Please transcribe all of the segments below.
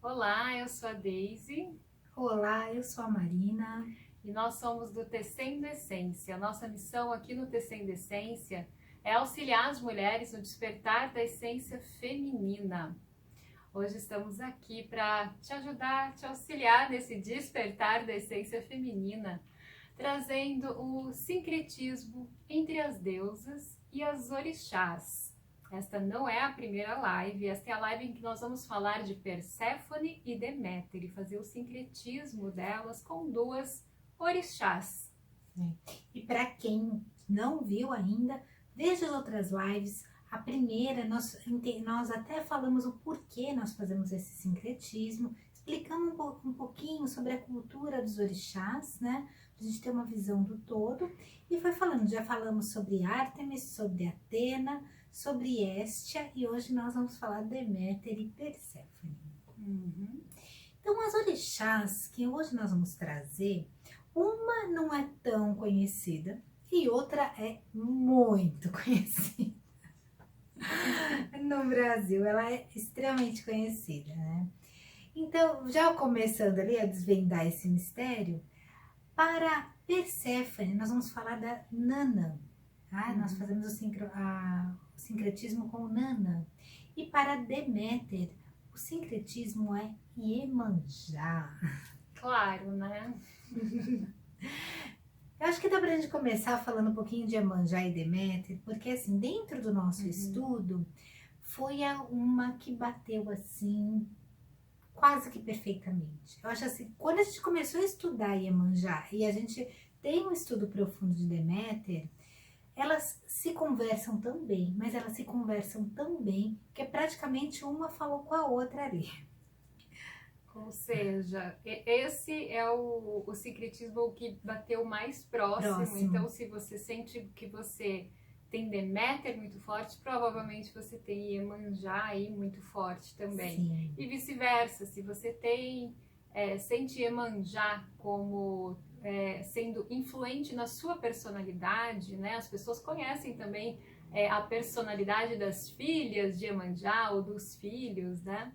Olá, eu sou a Deise Olá, eu sou a Marina. e nós somos do Tecendo Essência. Nossa missão aqui no Tecendo Essência é auxiliar as mulheres no despertar da essência feminina. Hoje estamos aqui para te ajudar, te auxiliar nesse despertar da essência feminina, trazendo o sincretismo entre as deusas e as orixás. Esta não é a primeira live, esta é a live em que nós vamos falar de Perséfone e Deméter e fazer o sincretismo delas com duas orixás. E para quem não viu ainda, veja as outras lives. A primeira, nós até falamos o porquê nós fazemos esse sincretismo, explicamos um pouquinho sobre a cultura dos orixás, né? Para a gente ter uma visão do todo. E foi falando, já falamos sobre Ártemis, sobre Atena, sobre Hestia, e hoje nós vamos falar de Deméter e Perséfone. Então, as orixás que hoje nós vamos trazer, uma não é tão conhecida e outra é muito conhecida. No Brasil, ela é extremamente conhecida, né? Então, já começando ali a desvendar esse mistério, para Perséfone, nós vamos falar da Nanã. Tá? Nós fazemos o sincretismo com Nanã. E para Deméter, o sincretismo é Iemanjá. Claro, né? Eu acho que dá pra gente começar falando um pouquinho de Iemanjá e Deméter, porque assim, dentro do nosso estudo, foi uma que bateu assim, quase que perfeitamente. Eu acho assim, quando a gente começou a estudar Iemanjá e a gente tem um estudo profundo de Deméter, elas se conversam tão bem, mas elas se conversam tão bem que praticamente uma falou com a outra ali. Ou seja, esse é o sincretismo que bateu mais próximo. Então, Próximo. se você sente que você tem Deméter muito forte, provavelmente você tem Iemanjá aí muito forte também. Sim. E vice-versa, se você tem sente Iemanjá como sendo influente na sua personalidade, né? As pessoas conhecem também a personalidade das filhas de Iemanjá ou dos filhos, né?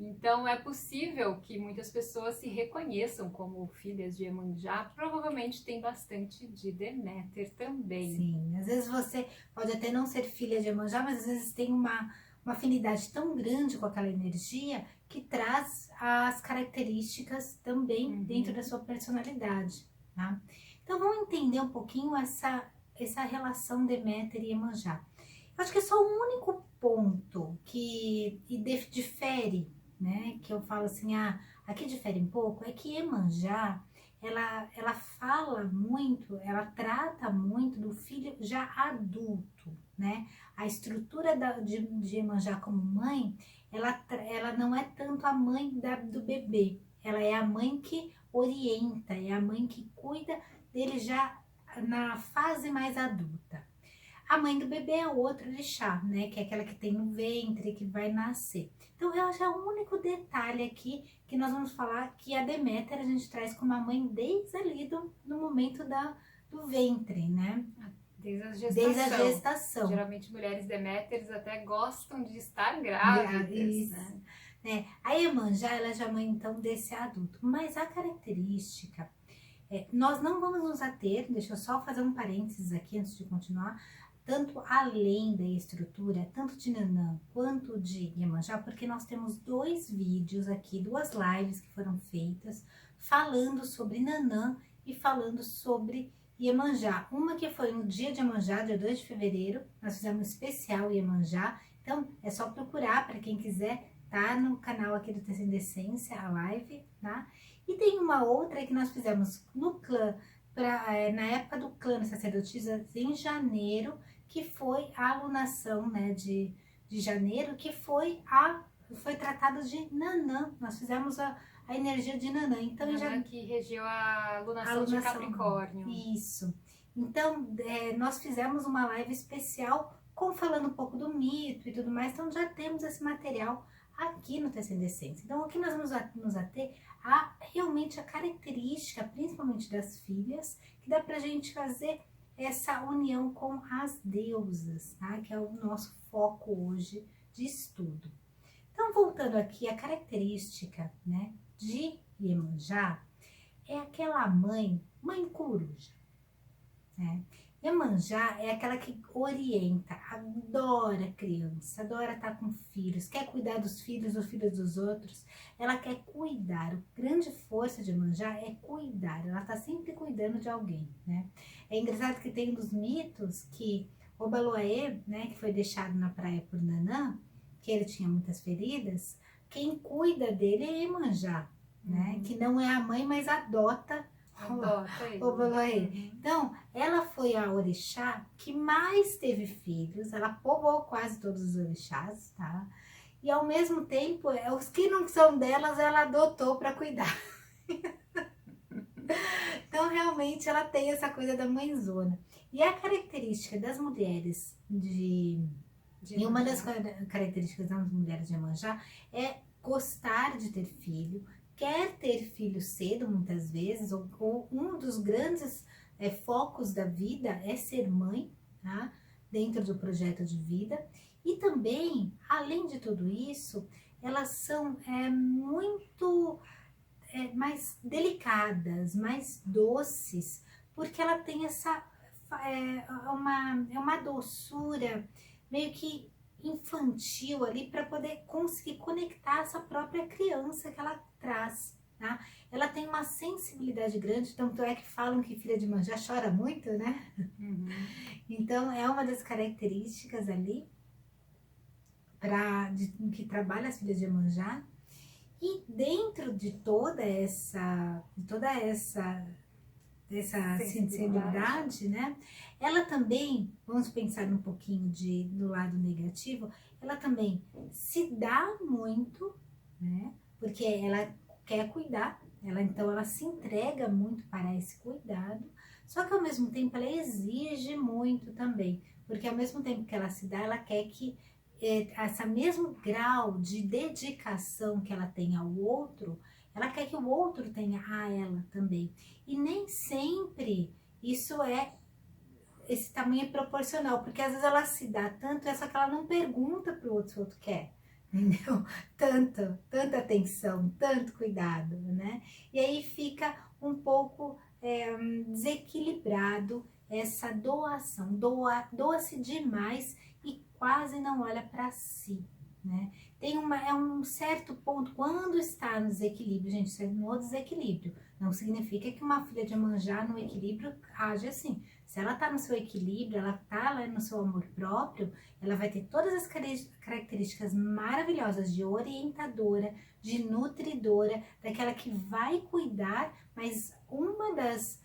Então é possível que muitas pessoas se reconheçam como filhas de Iemanjá, provavelmente tem bastante de Deméter também. Sim, às vezes você pode até não ser filha de Iemanjá, mas às vezes tem uma afinidade tão grande com aquela energia que traz as características também dentro da sua personalidade, tá? Então vamos entender um pouquinho essa relação Deméter e Iemanjá. Eu acho que é só o único ponto que difere, né? Que eu falo assim, aqui difere um pouco, é que Iemanjá, ela fala muito, ela trata muito do filho já adulto, né? A estrutura de Iemanjá como mãe, ela não é tanto a mãe do bebê, ela é a mãe que orienta, é a mãe que cuida dele já na fase mais adulta. A mãe do bebê é outro orixá, né? Que é aquela que tem no ventre, que vai nascer. Então, eu acho que é o único detalhe aqui que nós vamos falar que a Deméter a gente traz como a mãe desde ali no momento do ventre, né? Desde a gestação. Desde a gestação. Geralmente mulheres Deméteres até gostam de estar grávidas, né? A Iemanjá, ela já é mãe então desse adulto. Mas a característica, nós não vamos nos ater, deixa eu só fazer um parênteses aqui antes de continuar, tanto além da estrutura, tanto de Nanã quanto de Iemanjá, porque nós temos dois vídeos aqui, duas lives que foram feitas, falando sobre Nanã e falando sobre Iemanjá. Uma que foi no dia de Iemanjá, dia 2 de fevereiro, nós fizemos um especial Iemanjá, então é só procurar para quem quiser, tá no canal aqui do Tecendo Essência, a live, tá? E tem uma outra que nós fizemos no clã, na época do clã das sacerdotisas, em janeiro, que foi a alunação, né, de janeiro, que foi tratado de Nanã. Nós fizemos a energia de Nanã. Então, Nanã que regiu a alunação de Capricórnio. Isso. Então, nós fizemos uma live especial falando um pouco do mito e tudo mais. Então, já temos esse material aqui no Tecendo Essência. Então, aqui nós vamos nos ater a realmente a característica, principalmente das filhas, que dá pra gente fazer essa união com as deusas, tá? Que é o nosso foco hoje de estudo. Então, voltando aqui, a característica, né, de Iemanjá é aquela mãe coruja, né? Iemanjá é aquela que orienta, adora criança, adora estar com filhos, quer cuidar dos filhos dos outros, ela quer cuidar. A grande força de Iemanjá é cuidar, ela está sempre cuidando de alguém, né? É engraçado que tem um dos mitos que Obaloaê, né, que foi deixado na praia por Nanã, que ele tinha muitas feridas, quem cuida dele é Iemanjá, né? Que não é a mãe, mas adota o Obaloaê. Então, ela foi a orixá que mais teve filhos, ela povoou quase todos os orixás, tá? E ao mesmo tempo, os que não são delas, ela adotou para cuidar. Então, realmente, ela tem essa coisa da mãezona. E a característica das mulheres e uma das características das mulheres de Iemanjá é gostar de ter filho, quer ter filho cedo, muitas vezes, ou um dos grandes focos da vida é ser mãe, tá? Dentro do projeto de vida. E também, além de tudo isso, elas são muito mais delicadas, mais doces, porque ela tem essa uma doçura meio que infantil ali para poder conseguir conectar essa própria criança que ela traz, tá? Ela tem uma sensibilidade grande, tanto é que falam que filha de Iemanjá chora muito, né? Então é uma das características ali que trabalha as filhas de Iemanjá. E dentro de toda essa sensibilidade, né? Ela também, vamos pensar um pouquinho do lado negativo, ela também se dá muito, né? Porque ela quer cuidar, então ela se entrega muito para esse cuidado, só que ao mesmo tempo ela exige muito também, porque ao mesmo tempo que ela se dá, ela quer que esse mesmo grau de dedicação que ela tem ao outro, ela quer que o outro tenha a ela também. E nem sempre esse tamanho é proporcional, porque às vezes ela se dá tanto, só que ela não pergunta para o outro se o outro quer, entendeu? Tanta atenção, tanto cuidado, né? E aí fica um pouco desequilibrado essa doação, doa-se demais e quase não olha para si, né? É um certo ponto, quando está no desequilíbrio, gente, isso é no desequilíbrio, não significa que uma filha de Iemanjá no equilíbrio age assim. Se ela está no seu equilíbrio, ela está lá no seu amor próprio, ela vai ter todas as características maravilhosas de orientadora, de nutridora, daquela que vai cuidar, mas uma das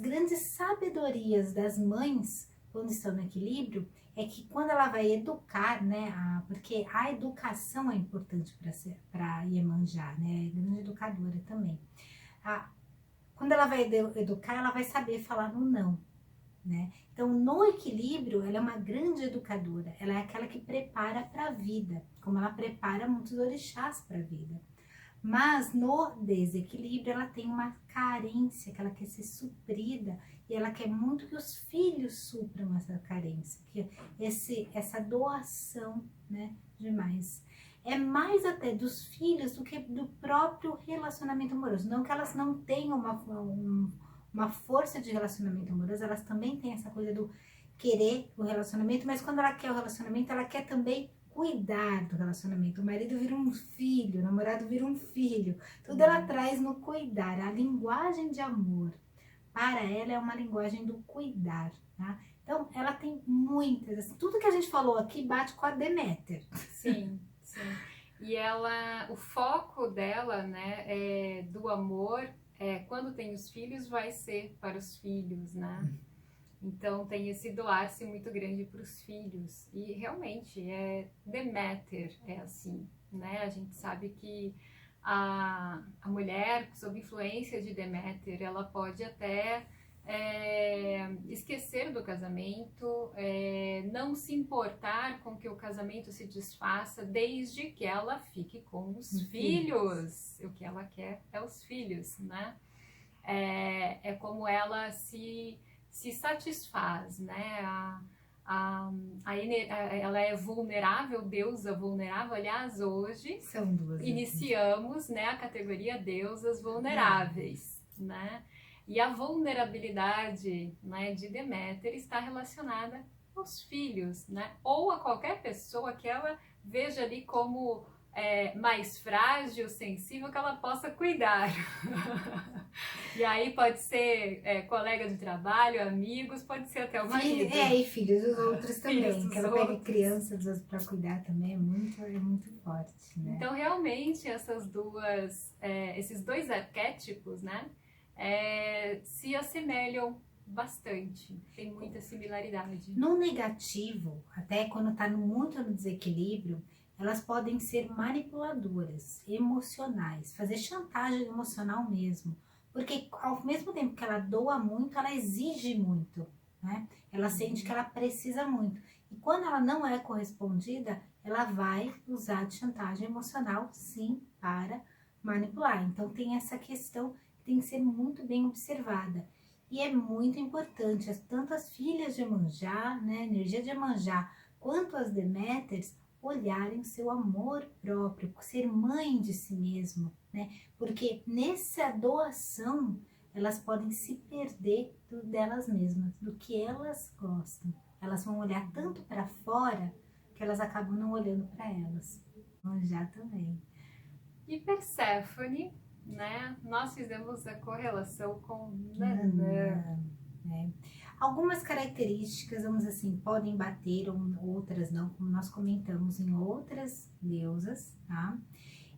grandes sabedorias das mães, quando estão no equilíbrio, é que quando ela vai educar, né, porque a educação é importante para Iemanjá, né, é grande educadora também. Quando ela vai educar, ela vai saber falar no não, né? Então, no equilíbrio, ela é uma grande educadora, ela é aquela que prepara para a vida, como ela prepara muitos orixás para a vida. Mas no desequilíbrio, ela tem uma carência que ela quer ser suprida e ela quer muito que os filhos supram essa carência, que essa doação, né, demais. É mais até dos filhos do que do próprio relacionamento amoroso. Não que elas não tenham uma força de relacionamento amoroso, elas também têm essa coisa do querer o relacionamento, mas quando ela quer o relacionamento, ela quer também cuidar do relacionamento. O marido vira um filho, o namorado vira um filho. Tudo ela traz no cuidar. A linguagem de amor para ela é uma linguagem do cuidar, tá? Então, ela tem muitas, assim, tudo que a gente falou aqui bate com a Deméter. Sim, sim. E o foco dela, né, do amor, quando tem os filhos, vai ser para os filhos, né? Então tem esse doar-se muito grande para os filhos. E realmente Deméter é assim, né? A gente sabe que a mulher, sob influência de Deméter, ela pode até esquecer do casamento, não se importar com que o casamento se desfaça, desde que ela fique com os filhos. O que ela quer é os filhos, né? É como ela se satisfaz, né? ela é vulnerável, deusa vulnerável. Aliás, hoje São duas. iniciamos, né, a categoria deusas vulneráveis, né? E a vulnerabilidade, né, de Deméter está relacionada aos filhos, né? Ou a qualquer pessoa que ela veja ali como mais frágil, sensível, que ela possa cuidar. E aí pode ser colega de trabalho, amigos, pode ser até o marido. E filhos dos outros também. Filhos dos que ela outros. pega crianças dos outros para cuidar também é muito forte, né? Então, realmente, esses dois arquétipos, né, se assemelham bastante, tem muita similaridade. No negativo, até quando está muito no desequilíbrio, elas podem ser manipuladoras, emocionais, fazer chantagem emocional mesmo. Porque ao mesmo tempo que ela doa muito, ela exige muito, né? Ela sente que ela precisa muito. E quando ela não é correspondida, ela vai usar de chantagem emocional, sim, para manipular. Então tem essa questão que tem que ser muito bem observada. E é muito importante, tanto as filhas de Iemanjá, né, energia de Iemanjá, quanto as Deméteres, olharem seu amor próprio, ser mãe de si mesmo, né? Porque nessa doação, elas podem se perder delas mesmas, do que elas gostam. Elas vão olhar tanto para fora, que elas acabam não olhando para elas. Iemanjá também. E Perséfone, né? Nós fizemos a correlação com Nanã. Né? Algumas características, vamos assim, podem bater, outras não, como nós comentamos em outras deusas, tá?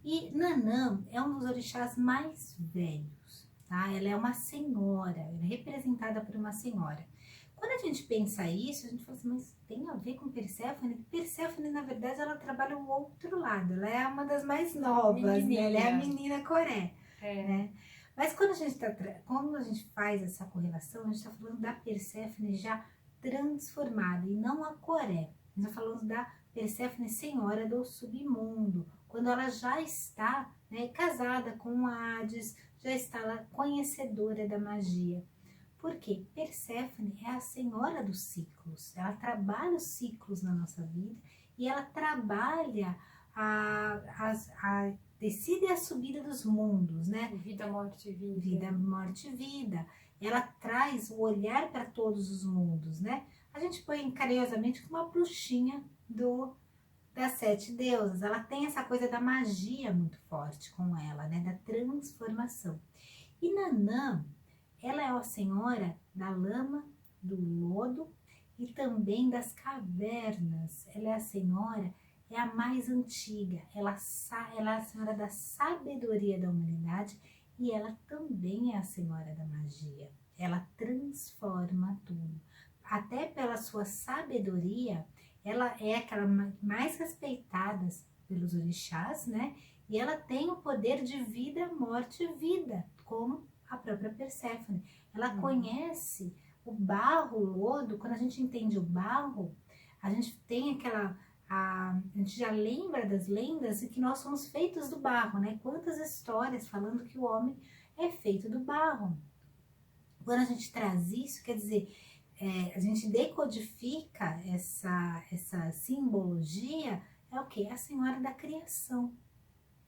E Nanã é um dos orixás mais velhos, tá? Ela é uma senhora, ela é representada por uma senhora. Quando a gente pensa isso, a gente fala assim, mas tem a ver com Perséfone? Perséfone, na verdade, ela trabalha o outro lado, ela é uma das mais novas, né? Ela é a menina Coré, né? Mas quando a gente faz essa correlação, a gente está falando da Perséfone já transformada e não a Coré. A gente está falando da Perséfone senhora do submundo, quando ela já está, né, casada com Hades, já está lá conhecedora da magia. Porque Perséfone é a senhora dos ciclos, ela trabalha os ciclos na nossa vida e ela trabalha decide a subida dos mundos, né? Vida, morte e vida. Vida, morte e vida. Ela traz o olhar para todos os mundos, né? A gente põe carinhosamente como uma bruxinha das 7 deusas. Ela tem essa coisa da magia muito forte com ela, né? Da transformação. E Nanã, ela é a senhora da lama, do lodo e também das cavernas. Ela é a senhora, é a mais antiga. Ela é a senhora da sabedoria da humanidade e ela também é a senhora da magia. Ela transforma tudo. Até pela sua sabedoria, ela é aquela mais respeitada pelos orixás, né? E ela tem o poder de vida, morte e vida, como a própria Perséfone. Ela conhece o barro, o lodo. Quando a gente entende o barro, a gente tem a gente já lembra das lendas e que nós somos feitos do barro, né? Quantas histórias falando que o homem é feito do barro. Quando a gente traz isso, quer dizer, a gente decodifica essa simbologia, é o quê? É a senhora da criação,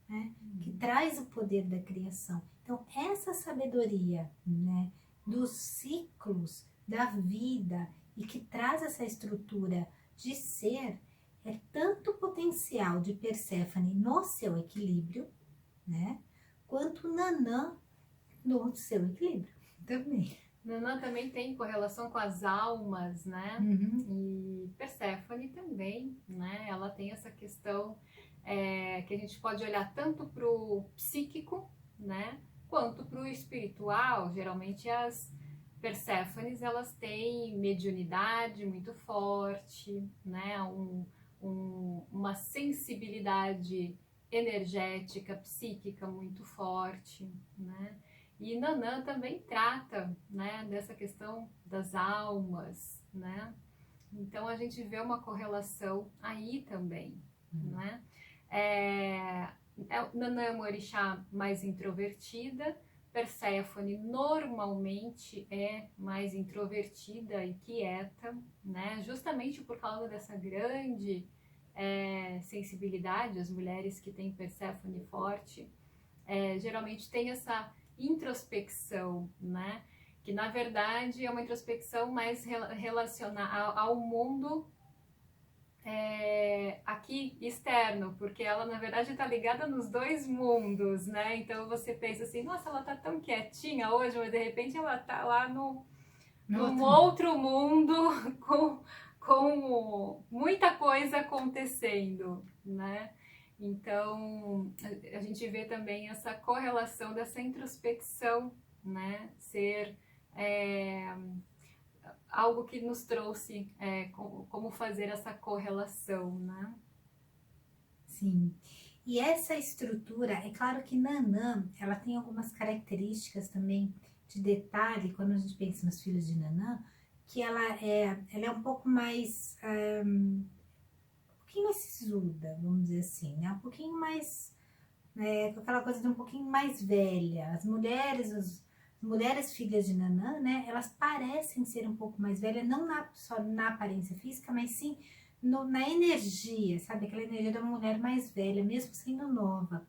né? Que traz o poder da criação. Então, essa sabedoria, né, dos ciclos da vida e que traz essa estrutura de ser, é tanto potencial de Perséfone no seu equilíbrio, né, quanto Nanã no seu equilíbrio também. Nanã também tem correlação com as almas, né? E Perséfone também, né? Ela tem essa questão que a gente pode olhar tanto para o psíquico, né? Quanto para o espiritual. Geralmente as Perséfones, elas têm mediunidade muito forte, né? Uma sensibilidade energética, psíquica muito forte, né? E Nanã também trata, né, dessa questão das almas, né? Então a gente vê uma correlação aí também, né? Nanã é uma orixá mais introvertida, Perséfone normalmente é mais introvertida e quieta, né? Justamente por causa dessa grande sensibilidade. As mulheres que têm Perséfone forte geralmente têm essa introspecção, né? Que na verdade é uma introspecção mais relacionada ao mundo aqui externo, porque ela na verdade está ligada nos dois mundos, né? Então você pensa assim, nossa, ela tá tão quietinha hoje, mas de repente ela tá lá num outro mundo com muita coisa acontecendo, né? Então a gente vê também essa correlação dessa introspecção, né? Ser algo que nos trouxe como fazer essa correlação, né? Sim. E essa estrutura, é claro que Nanã, ela tem algumas características também de detalhe, quando a gente pensa nos filhos de Nanã, que ela é um pouco mais, um pouquinho mais sisuda, vamos dizer assim, né? Um pouquinho mais, com aquela coisa de um pouquinho mais velha. As mulheres filhas de Nanã, né? Elas parecem ser um pouco mais velhas, não só na aparência física, mas sim na energia, sabe? Aquela energia da mulher mais velha, mesmo sendo nova.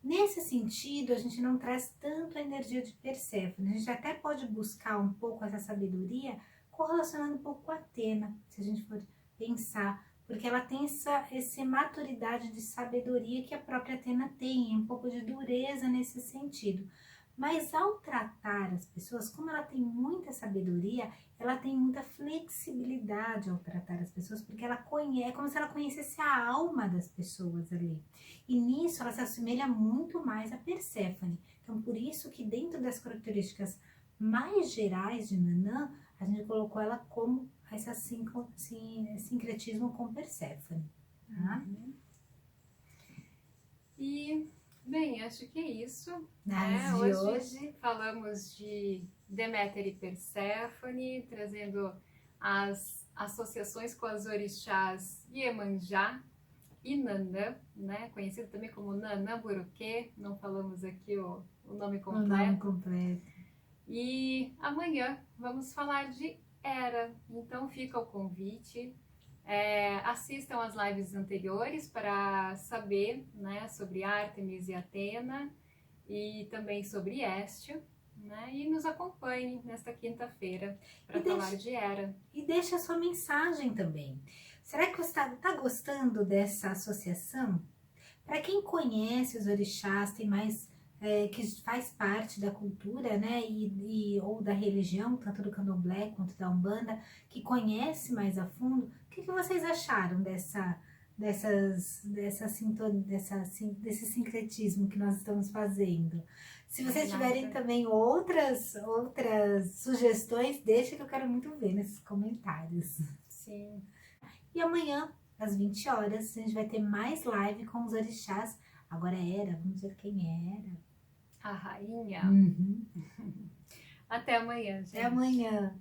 Nesse sentido, a gente não traz tanto a energia de Perséfone. A gente até pode buscar um pouco essa sabedoria correlacionando um pouco com a Atena, se a gente for pensar, porque ela tem essa maturidade de sabedoria que a própria Atena tem, um pouco de dureza nesse sentido. Mas ao tratar as pessoas, como ela tem muita sabedoria, ela tem muita flexibilidade ao tratar as pessoas, porque ela conhece, é como se ela conhecesse a alma das pessoas ali. E nisso ela se assemelha muito mais a Perséfone. Então, por isso que dentro das características mais gerais de Nanã, a gente colocou ela como esse sincretismo com Perséfone. Tá? E, bem, acho que é isso. Hoje falamos de Deméter e Perséfone, trazendo as associações com as orixás Iemanjá e Nanã, né? Conhecido também como Nanã Buruquê, não falamos aqui o nome completo. O nome completo. E amanhã vamos falar de Hera, então fica o convite. Assistam as lives anteriores para saber, né, sobre Ártemis e Atena e também sobre Éstio, né, e nos acompanhem nesta quinta-feira para falar de Hera. E deixa a sua mensagem também. Será que você está gostando dessa associação? Para quem conhece os orixás, tem mais que faz parte da cultura, né, ou da religião, tanto do candomblé quanto da umbanda, que conhece mais a fundo, o que vocês acharam desse sincretismo que nós estamos fazendo? Se vocês tiverem também outras sugestões, deixa que eu quero muito ver nesses comentários. Sim. E amanhã, às 20 horas, a gente vai ter mais live com os orixás. Agora vamos ver quem era. A rainha. Uhum. Até amanhã, gente. Até amanhã.